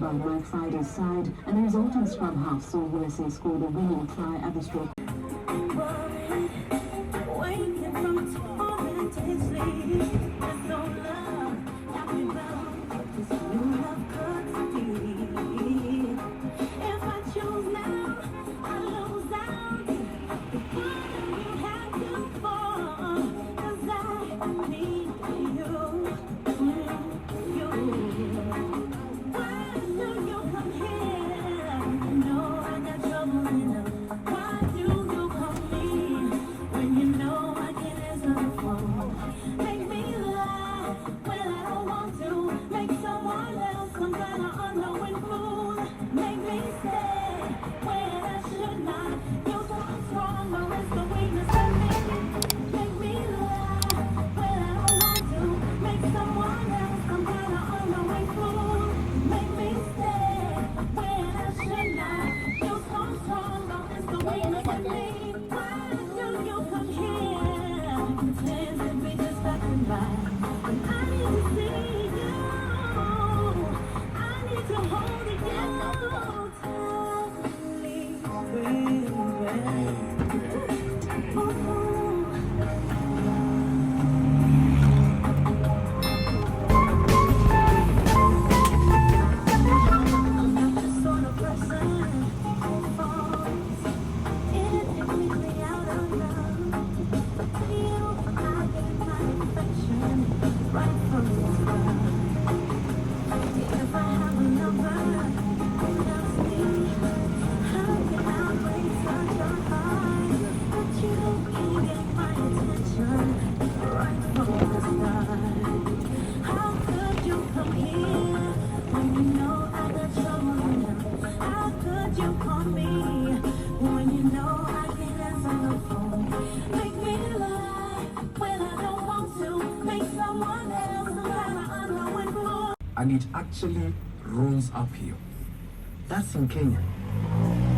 by Mike Friday's side, and the resulting scrum half saw USA score the winning try at the stroke. And it actually rolls uphill. That's in Kenya.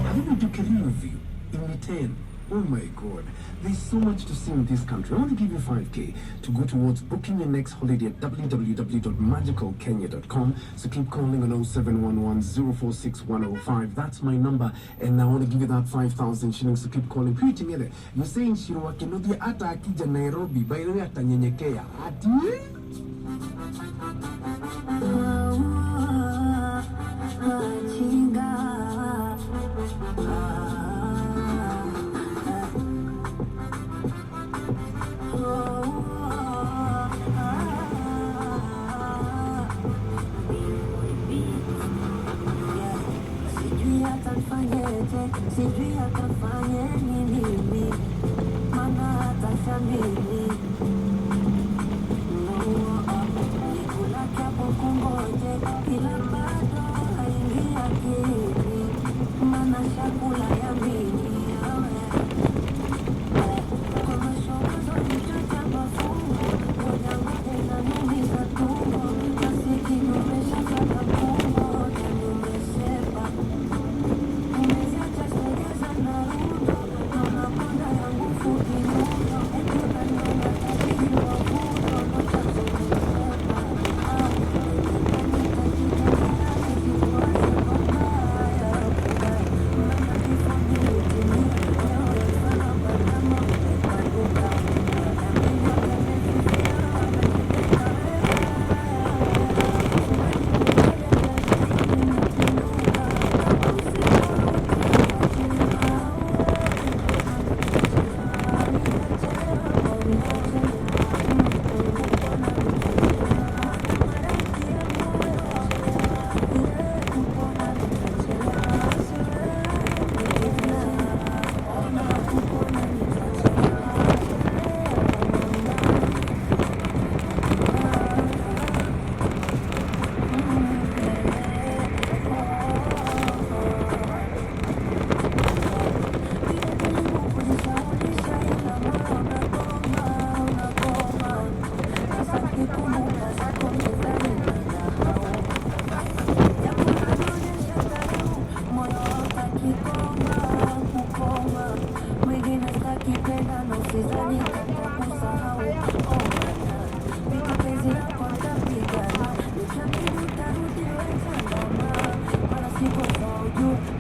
Have you been to Kerimu View in Iten? Oh my God, there's so much to see in this country. I want to give you 5K to go towards booking your next holiday at www.magicalkenya.com. So keep calling on 0711-046-105. That's my number, and I want to give you that 5,000 shillings. So keep calling. Pretty together. You're saying Shiro Wakinodi ata akija Nairobi, by the way ata nyenyekea. Ati? Sijui atafanya nini, mana atashamili. Kula kiapo kungoje, ila bado haingi akili, mana chakula ya mini kwa mashoka zote cha mafungo, wajangote na numiza tumbo, nasiki numesha kata kumbo, na numesepa. Umeza just like as a naruto, no nakonda yangu fuki nuno, eti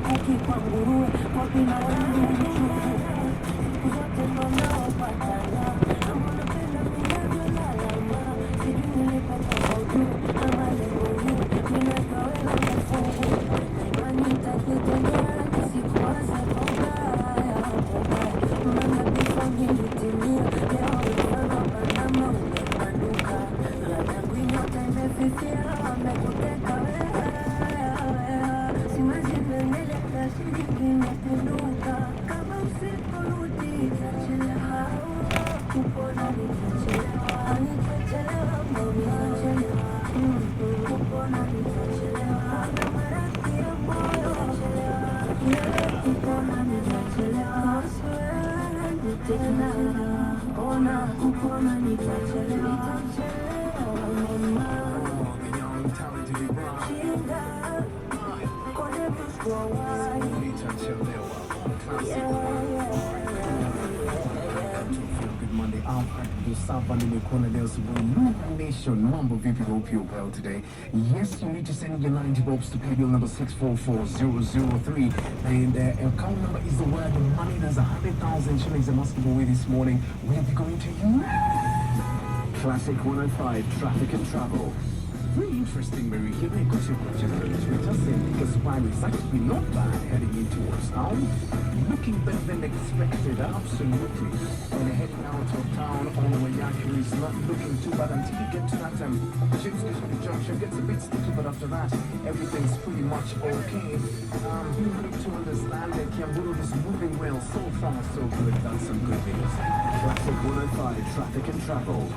kuki kwa nguruwe, kwa bina wangu mchuku. Siku zote ndo naopatana, ama napenda vinavyolalama. Sijui nilipata kwa ujue, ama lengo huu, ninakawela mafungu. Manita kitengea, nisikuwaze kwa ubaya, kwa ubaya. Mana bisa nilitimia, leo mfano Panama umepanuka. Labda nyota imefifia, amekuteka wewe. Siwezi pendelea shilingi imepinduka. Kama usiporudi nitachelewa, kupona nitachelewa, nitachelewa, nitachelewa, kupona nitachelewa, na maradhi ya moyo nitachelewa, kupona nitachelewa, siwezi tena, ona kupona nitachelewa, mama. Chinga, kone bushwa wai. Good Monday out at the Savannah Corner Nation. Mambo vipi, hope you're well today. Yes, you need to send your 90 bobs to pay bill number 644003. And account number is the word money. There's 100,000 shillings that must go away this morning. We'll be going to you. Classic 105, traffic and travel. Very interesting, Mary. Here we got your pictures on Twitter saying because while it's actually not bad heading in towards town, looking better than expected, absolutely. And heading out of town on Waiyaki is not looking too bad until you get to that James Station junction. Gets a bit sticky, but after that, everything's pretty much okay. You need to understand that Kiamburu is moving well. So far, so good. That's some good news. Classic 105, traffic and travel.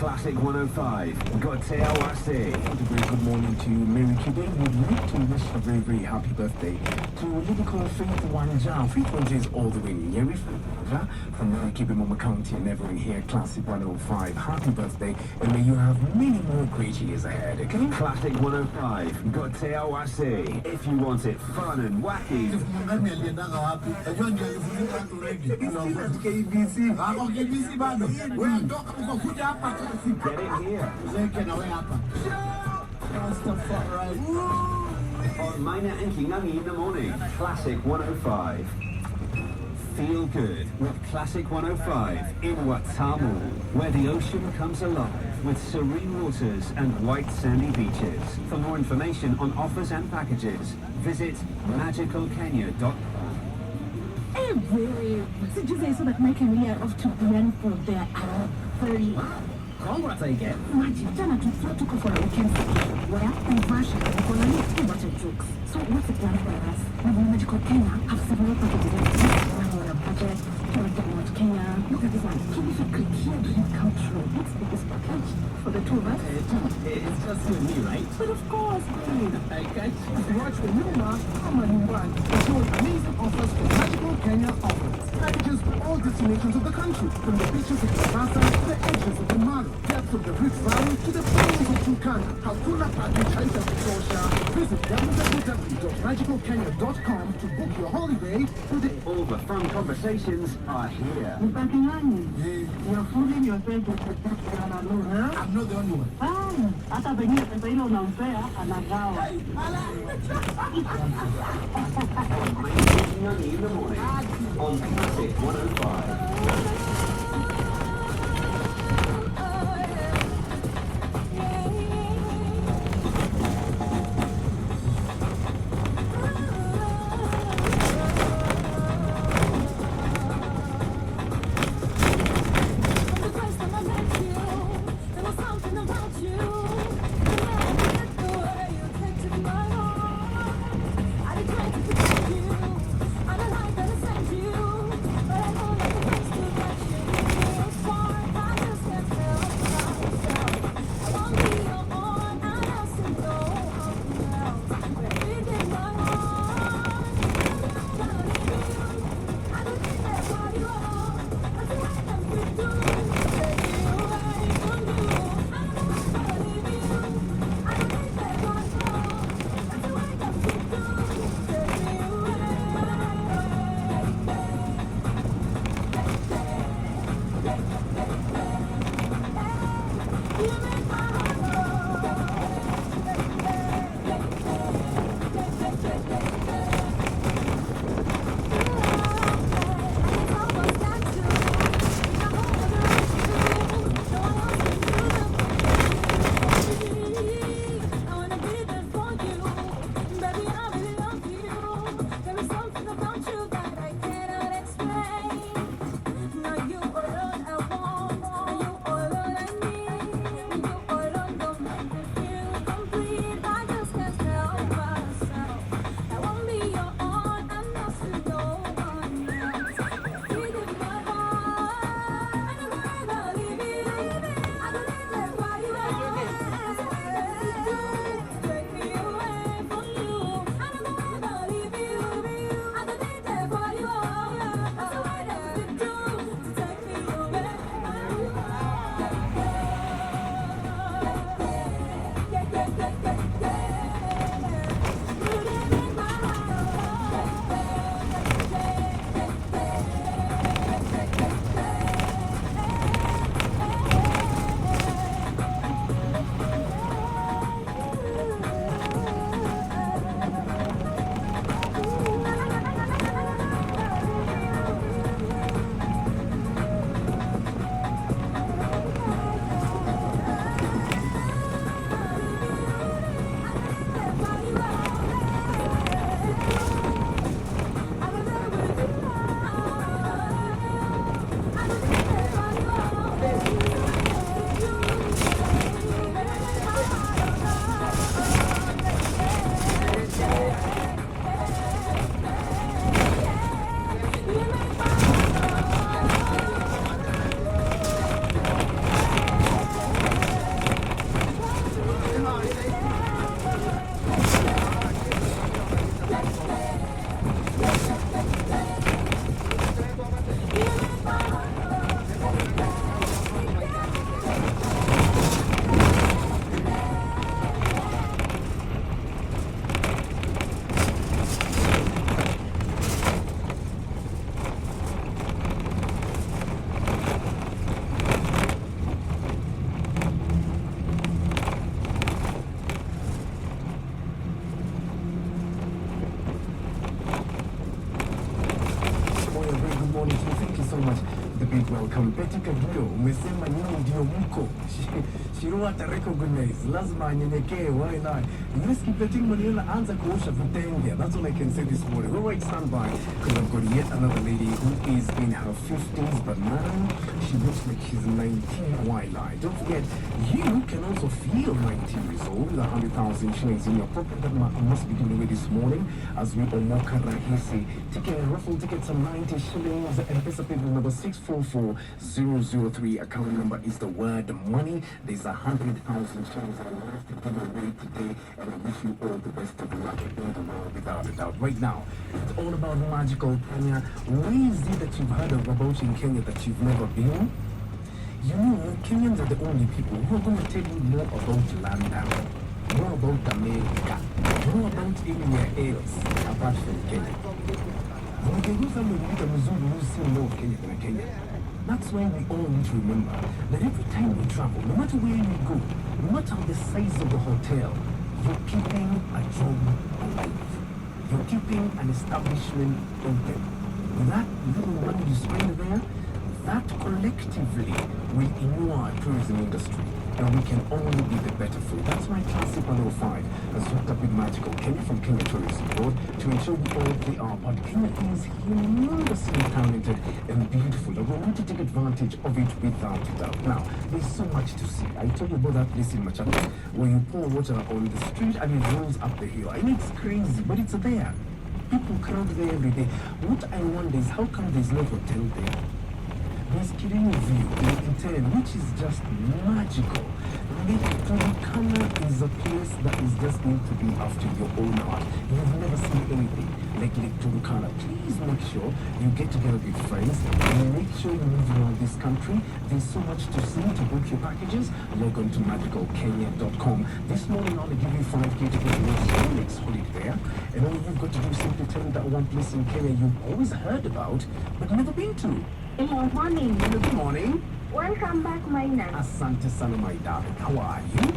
Classic 105, Gote Awase. A very good morning to you, Mary. Today we'd like to wish a very, very happy birthday to a lady called Faith Wanja. Faith Wanja is all the way in Yeri from Kibimoma County and everyone here, Classic 105. Happy birthday, and may you have many more great years ahead, okay? Classic 105, Gote Awase. If you want it fun and wacky. Get it here. On Mina and Kingangi in the morning. Classic 105. Feel good with Classic 105 in Watamu, where the ocean comes alive with serene waters and white sandy beaches. For more information on offers and packages, visit magicalkenya.com. Hey, babe. Did you say so that Mike and Leah are off to Brian for their 30? Congrats, I get. Imagine, Jana took for a weekend. Where? In Masha, we're going to need too much of jokes. So what's the plan for us? We will Magical Kenya have several packages on a budget. Mount Kenya. Look at this one. Can you feel here dream come true? What's the biggest package for the two of us? It's just you and me, right? But of course, babe. I got you. Watch the new mark, come on, one. It shows amazing offers for Magical Kenya offers. Packages for all destinations of the country, from the beaches of Mombasa to the edges of the Maro, depths of the Rift Valley to the plains of Turkana. Hakuna package haita kutosha. Visit www.magicalkenya.com to book your holiday today. All the fun conversations are here. You're fooling yourself with the person alone, huh? I'm not the only one. Hata pengine pesa ile unampea anagawa. In the morning on Classic 105. welcome. Betty Kagiro, umesema nyinyi ndio mko. Shiro ata recognize, lazima anyenyekee, why not? Yes, Kipeting Manila anza kuosha vitenge. That's all I can say this morning. All right, stand by, because I've got yet another lady who is in her 50s, but man, she looks like she's 19. Why lie? Don't forget, you can also feel 19 years old with 100,000 shillings in your pocket. That I must be giving away this morning as we omoka rahisi. Ticket raffle tickets are 90 shillings. And pesa paper number 644003. Account number is the word money. There's 100,000 shillings that I have to give away today. And I wish you all the best of luck in the world without a doubt. Right now, it's all about magical Kenya. Where is it that you've heard about in Kenya that you've never been? You know, Kenyans are the only people who are going to tell you more about London, more about America, more about anywhere else apart from Kenya. When you go somewhere with a Missouri, you see more of Kenya than Kenya. That's why we all need to remember that every time we travel, no matter where you go, no matter the size of the hotel, you're keeping a job alive. You're keeping an establishment open. That little money you spend there, that collectively will inure our tourism industry, and we can only be the better for it. That's why Classic 105 has hooked up with Magical Kenya from Kenya Tourism Board to ensure we all play our part. Kenya is humongously talented and beautiful, and we need to take advantage of it without a doubt. Now, there's so much to see. I told you about that place in Machakos where you pour water on the street and it rolls up the hill. And it's crazy, but it's there. People crowd there every day. What I wonder is how come there's no hotel there? There's Kireni View in Iten, which is just magical. Lake Turkana is a place that is just going to be after your own heart. You've never seen anything like Lake Turkana. Please make sure you get together with friends and make sure you move around this country. There's so much to see. To book your packages, log on to magicalkenya.com. This morning I'll give you 5K to get your next holiday there. And all you've got to do is simply tell me that one place in Kenya you've always heard about but never been to. Hello, morning. Good morning. Welcome back, Maina. Asante sana, my darling. How are you?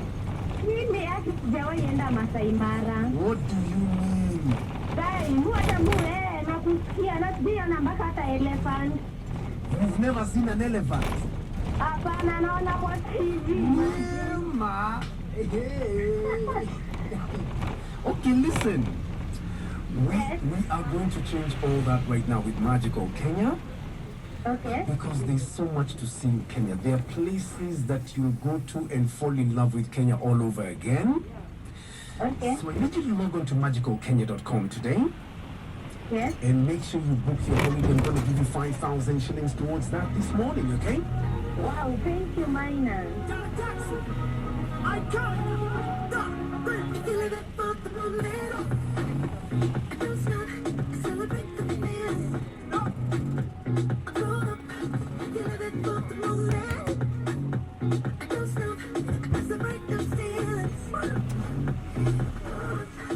Mimi ati sijawahi enda Masai Mara. What do you mean? Dai, muata mule na kusikia na sijaona mpaka hata elephant. You've never seen an elephant? Hapana, naona kwa TV. Ma. Hey. Okay, listen. We are going to change all that right now with Magical Kenya. Okay. Because there's so much to see in Kenya. There are places that you'll go to and fall in love with Kenya all over again. Okay. So I need you to log on to magicalkenya.com today. Yes. And make sure you book your holiday. I'm going to give you 5,000 shillings towards that this morning, okay? Wow, thank you, Maina. I can't stop. Feeling it for the moment. I don't stop. Celebrate the man. No. Grown up. Feeling it for the moment. I don't stop. Celebrate the feelings.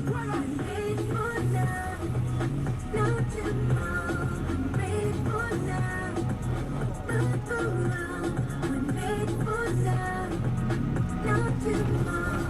What I made for now. Not tomorrow. Made for now. Not tomorrow. We're made for now. Not tomorrow.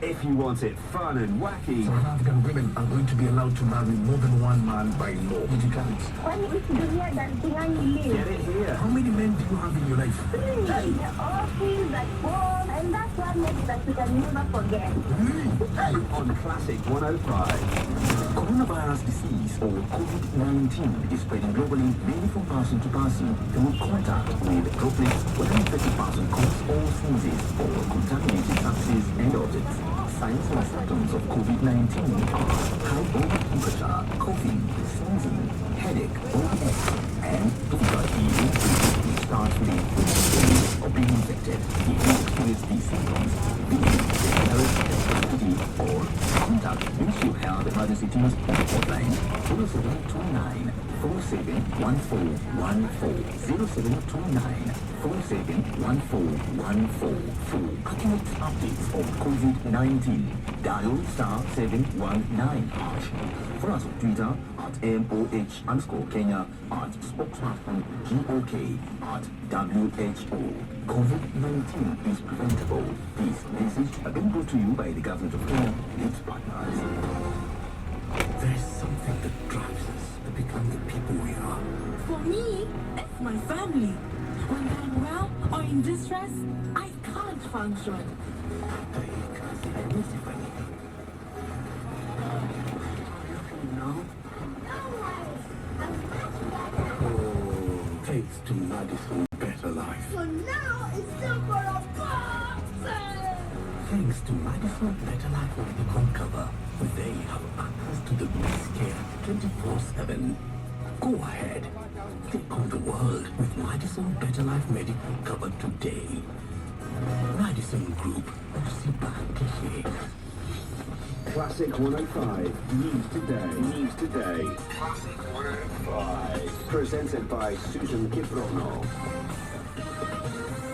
If you want it fun and wacky, South African women are going to be allowed to marry more than one man by law. Did you count? Kwani hii dunia dansinganyi leo? get it here. How many men do you have in your life? The office, at home, and that's what makes that we can never forget. On Classic 105. Coronavirus disease, or COVID-19, is spreading globally, mainly from person to person through contact with droplets, whether infected person coughs or sneezes, or contaminated surfaces and objects. Signs and symptoms of COVID-19 are high body temperature, coughing, sneezing, headache, OS, and difficulty in breathing, which starts with illness or being infected. If you experience these symptoms, visit the nearest facility or contact Ministry of Health Emergency Teams hotline 0729 471414 0729 471414 for accurate updates on COVID-19. Dial *719#. Follow us on Twitter at MOH_Kenya, at spokesperson GOK, at WHO. COVID-19 is preventable. This message has been brought to you by the government of Kenya and its partners. There is something that drives us to become the people we are. For me, it's my family. When they're unwell or in distress, I can't function. Thanks to Madison Better Life. So now it's still for a party! Thanks to Madison Better Life medical cover, they have access to the best care 24/7. Go ahead. Take on the world with Madison Better Life medical cover today. Madison Group. Sit back to hear. Classic 105. News Today. News Today. Classic 105. Presented by Susan Kiprono.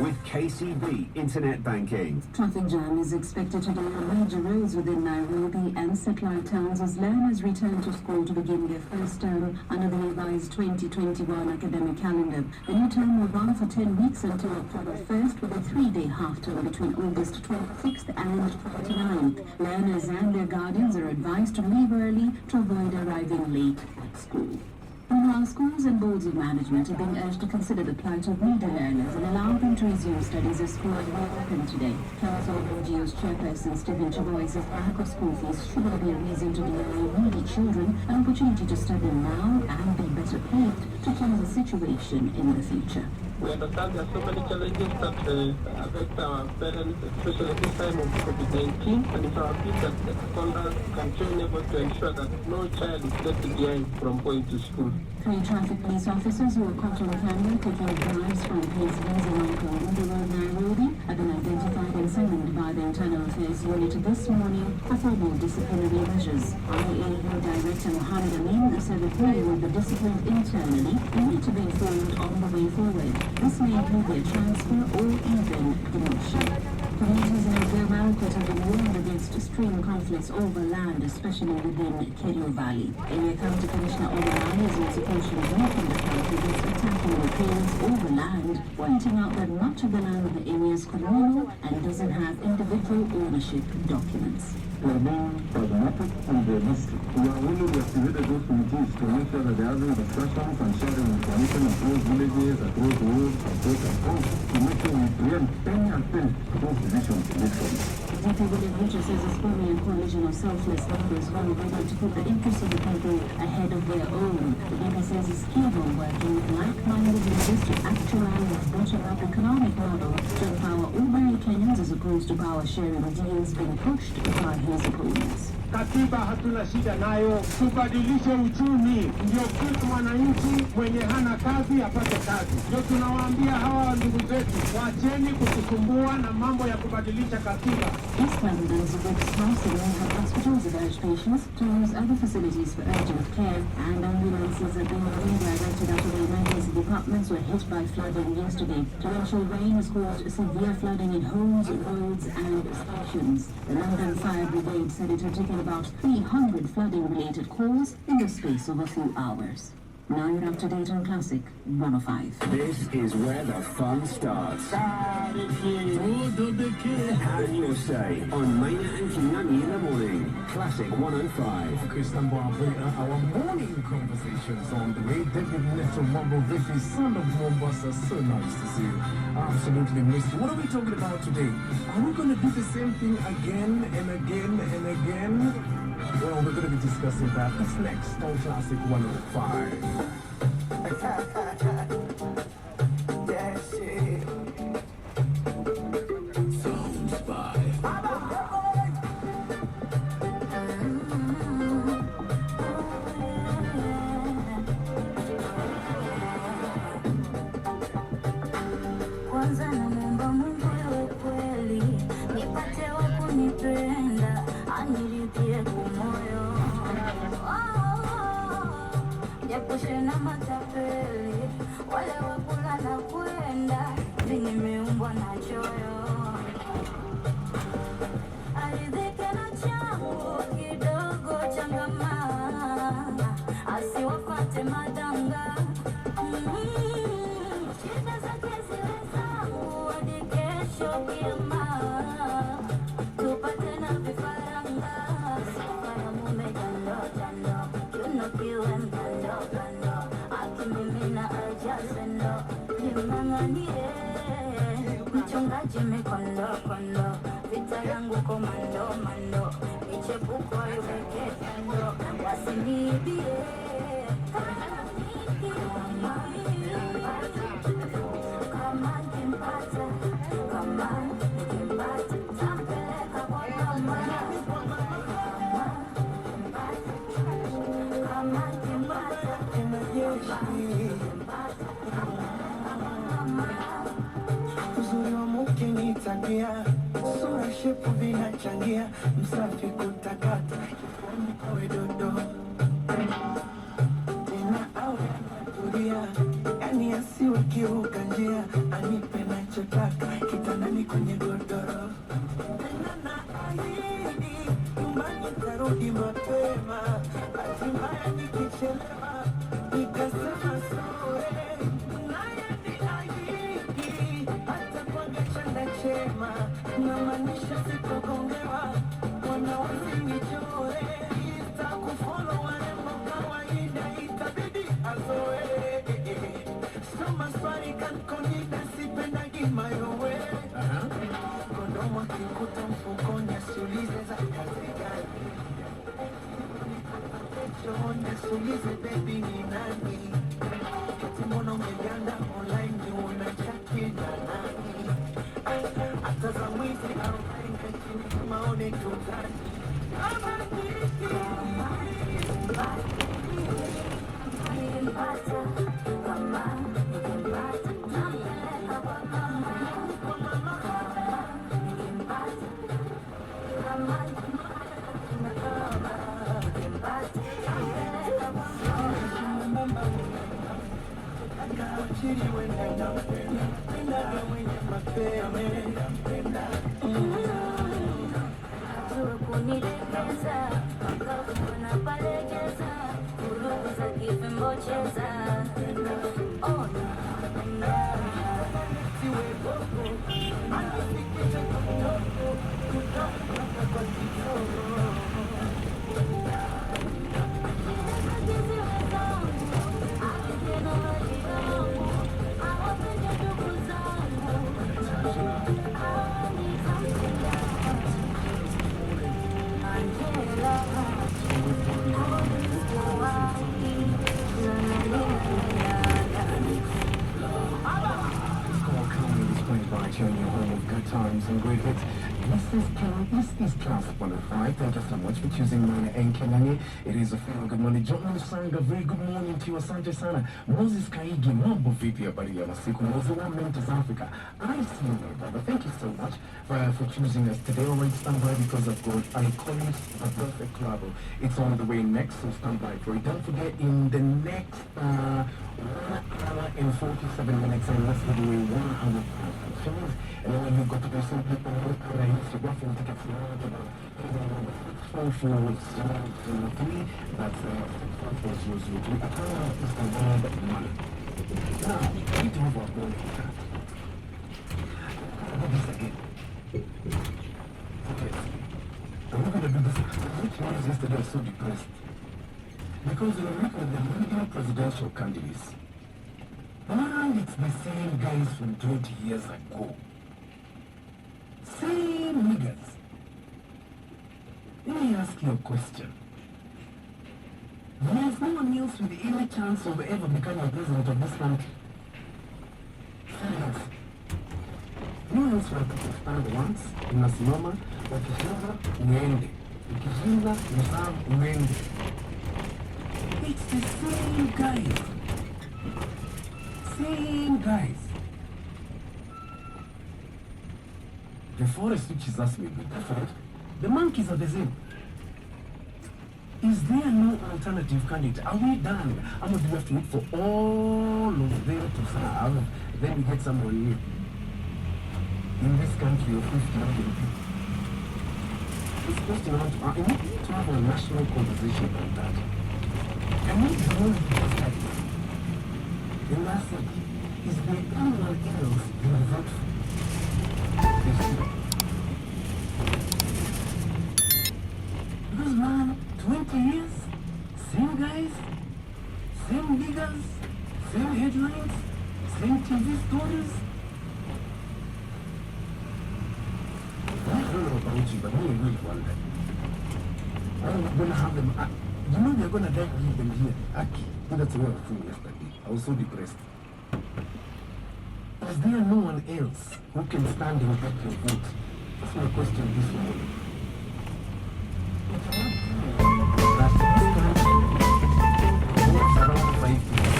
With KCB Internet Banking. Traffic jam is expected today on major roads within Nairobi and satellite towns as learners return to school to begin their first term under the revised 2021 academic calendar. The new term will run for 10 weeks until October 1st with a 3-day half-term between August 26th and 29th. Learners and their guardians are advised to leave early to avoid arriving late at school. Meanwhile, schools and boards of management are being urged to consider the plight of needy learners and allow them to resume studies as schools reopen today. Council of NGOs chairperson Stephen Chavoy says lack of school fees shouldn't be a reason to deny needy children an opportunity to study now and be better paid to change the situation in the future. We understand there are so many challenges that affect our parents, especially at this time of COVID-19, and it's our belief that the scholars can train able to ensure that no child is left behind from going to school. 3 traffic police officers who were caught on camera taking drives from Paisley's along Colombo Road, Nairobi, have been identified and summoned by the Internal Affairs Unit this morning for formal disciplinary measures. IAU Director Mohammed Amin said that they will be disciplined internally and need to be informed on the way forward. This may include their transfer or even demotion. Communities in Elgeyo Marakwet have been warned against stream conflicts over land, especially within Kerio Valley. Area County Commissioner Omalani has also cautioned youth in the county against attacking riparians over land, pointing out that much of the land in the area is communal and doesn't have individual ownership documents. We are being pragmatic and realistic. We are willing to activate those committees to make sure that they are having discussions and sharing information across villages, across roads, across coast, to make sure we preempt any attempt to those divisions in this country. DP William Richard says it's forming a coalition of selfless leaders who are ready to put the interests of the people ahead of their own. The DP says it's keen on working with like-minded leaders to actualize its bottom-up economic model to empower ordinary Kenyans as a opposed to power sharing deals being pushed by his opponents. Katiba hatuna shida nayo, tubadilishe uchumi, ndio kila mwananchi mwenye hana kazi apate kazi. Ndio tunawaambia hawa ndugu zetu, wacheni kutusumbua na mambo ya kubadilisha katiba. East London's Wed28 have hospitals that urge patients to use other facilities for urgent care, and ambulances are being redirected after the emergency departments were hit by flooding yesterday. Torrential rain has caused severe flooding in homes, roads and stations. The London Fire Brigade said it had taken about 300 flooding-related calls in the space of a few hours. Now you're up to date on Classic 105. This is where the fun starts. Have your say on Maina and Kinani in the morning. Classic 105. Okay, stand by. Our morning conversations on the way. David Neto Mambo Vicky, son of Mombasa. So nice to see you. Absolutely missed you. What are we talking about today? Are we going to do the same thing again and again and again? Well, we're going to be discussing that. It's next on Classic 105. That's it. Sounds by. Kwanza namuomba Mungu iwe kweli, nipate wa kunipenda, aniridhie kumoyo. Niepushe na matapeli, wale wakula na kwenda, nimeumbwa na choyo. Aridhike na changu kidogo changamaa, asiwafate madanga. Shida zake ziwe zangu hadi kesho kiama, tupate na vifaranga. Sifa ya mume jando jando, tunukiwe mkando kando, akimimina ajaze ndo, nimang'anie mchungaji mikondo kondo, vita yangu komando mando, michepuko iweke kando, wasiniibie kama nikimpata, kama nikimpata, tampeleka kwa mama. Kama nikimpata, uzuri wa mke ni tabia, sura shepu vinachangia, msafi kutakata, awe dodo tena awe kulia, yani asiwe kiuka njia, anipe nachotaka kitandani kwenye godoro. Tena na ahidi nyumbani tarudi mapema, bahati mbaya nikichelewa nikasema sore, naye ni ahidi hata kwanga chanda chema, namaanisha sitogongewa, wanawasi nichore, itakufolo warembo kawaida itabidi azoe. Soma swali kankonida sipendagi mayowe, kondomu akikuta mfukoni asiulize za kazi gani, chooni asiulize baby ni nani, eti mbona umeganda online ni unachati na nani, hata za mwizi arobaini chini maone tutani. Ama niki nikimpata, kama nikimpata, tampeleka kwa mama. Nikimpata, kama nikimpata, tampeleka kwa mama. chini wenda nampenda, pendaga mwenye mapema. Ajue kunilegeza, makafu napalegeza, vurugu za kifimbo cheza. Oh, siwe boko, anifikisha kutoka, kutoka kwa kitoro. some great hits. This is Class 105. Thank you so much for choosing Mana and Kenani. It is a feel good morning. John Sanga, very good morning to you. Asante sana. Moses Kaigi, mambo vipi habari ya masiku. Moses wa Mentos Africa. I see you, my brother. Thank you so much for choosing us today. All right, stand by because I've got I call it a perfect club. It's on the way next, so stand by for it. Don't forget, in the next 1 hour and 47 minutes, and let's give away 100 films. And then you've got to do some people who are used to ruffle tickets now. 44003. That's 44003. I tell you, it's the word money. Now, we do have our money. I'll do this again. Okay. I'm not going to do this. Which was yesterday I was so depressed. Because when I look at the leading presidential candidates, it's the same guys from 20 years ago. Same niggas. Let me ask you a question. There's no one else with any chance of ever becoming president of this country. Yes. No else will stand once, unasimama, wakishinda, uende. Ukishinda, unasabu, uende. It's the same guys. Same guys. The forest which is us may be different. The monkeys are the same. Is there no alternative candidate? Are we done? How much do we have to wait for all of them to serve? Then we get someone new. In this country of 50 million people. It's supposed to have a national conversation on that. I need to know this guy. The last thing is there anyone else you will vote for? Because man, 20 years, same guys, same niggas, same headlines, same TV stories. I don't know about you, but me really wonder. I'm gonna have them. You know they're gonna die leave them here. Aki, that's what I was saying yesterday. I was so depressed. Is there no one else who can stand and get your vote? That's my question this morning. That's this country. Votes around 5 people.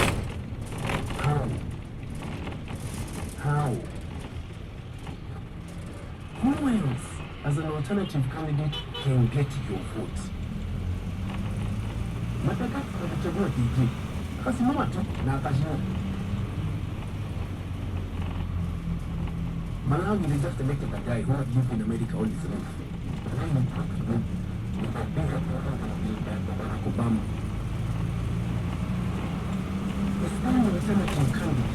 How? Who else, as an alternative candidate, can get your vote? Nataka kuchagua DJ. Akasimama tu na akashinda. Malawi, they just elected a guy who had lived in America all his life. Barack Obama. The standing alternative candidate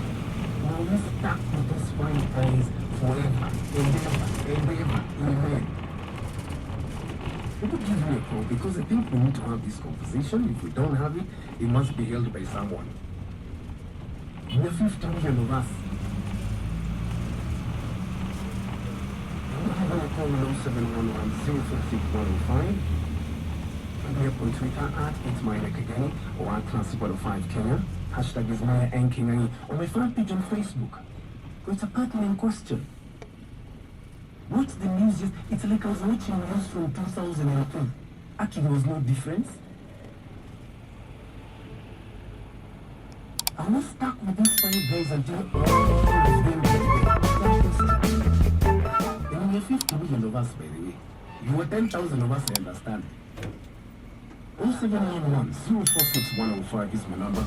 will be stuck with these fine guys forever, ever. People give me a call because I think we need to have this conversation. If we don't have it, it must be held by someone. The 50 million of us. I'm going to call 0711-046-105. I'm here on Twitter at It's My Neck Again or at Class 105 Kenya. Hashtag is Maya and Kenya on my fan page on Facebook. So it's a pertinent question. What's the news? It's like I was watching news from 2002. Actually, there was no difference. I was stuck with these 5 guys until all of them get there. And we are 50 million of us, by the way. You were 10,000 of us, I understand. 0711 046 105 is my number.